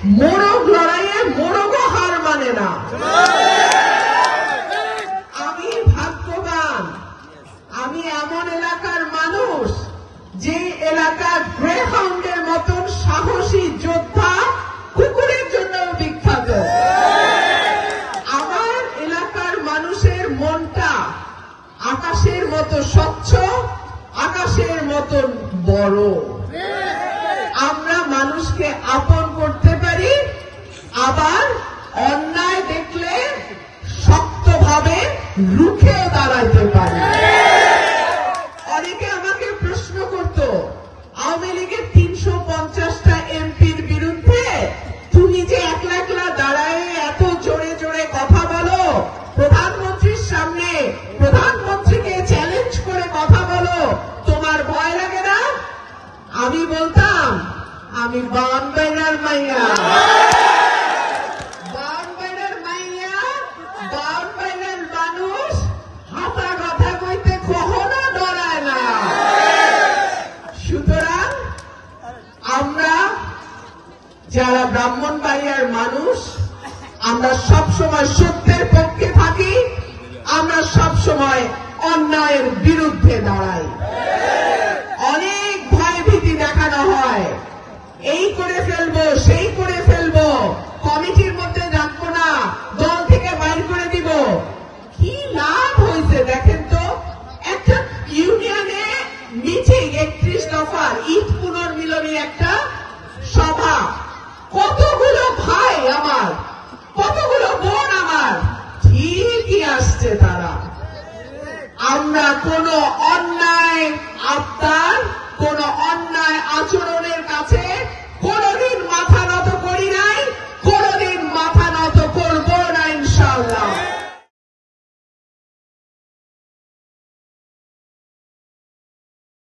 মোরগ লড়াইয়ে মোরগও হার মানে না। আমি ভাগ্যবান, আমি এমন এলাকার মানুষ যে এলাকার গ্রে হাউন্ডের মতন সাহসী যোদ্ধা কুকুরের জন্য বিখ্যাত। আমার এলাকার মানুষের মনটা আকাশের মতো স্বচ্ছ, আকাশের মতন বড়। আমরা মানুষকে আপন করতে পারি, আবার অন্যায় দেখলে শক্তভাবে রুখেও দাঁড়াইতে পারি। অনেকে আমাকে প্রশ্ন করত, আওয়ামী লীগের 350টা এমপির বিরুদ্ধে তুমি যে একলা একলা দাঁড়ায় এত জোরে জোরে কথা বলো, প্রধানমন্ত্রীর সামনে প্রধানমন্ত্রীকে চ্যালেঞ্জ করে কথা বলো, তোমার ভয় লাগে না? আমি বলতাম, আমি বামবাইনার মাইয়া, বামবাইনার মাইয়া, বামবাইনার মানুষ হাতা কথা কইতে কখনো ডরায় না। সুতরাং আমরা যারা ব্রাহ্মণবাড়িয়ার মানুষ, আমরা সবসময় সত্যের পক্ষে থাকি, আমরা সবসময় অন্যায়ের বিরুদ্ধে দাঁড়াই। অনেক ভয়ভীতি দেখানো হয়, এই করে ফেলবো, সেই করে ফেলবো, কমিটির মধ্যে রাখবো না, দল থেকে বাইর করে দিব। কি লাভ হয়েছে দেখেন তো? একটা ইউনিয়নে মিটিং, 31 দফার ঈদ পুনর্মিলনী একটা সভা, কতগুলো ভাই আমার, কতগুলো বোন আমার, ঠিকই আসছে তারা। আমরা কোনো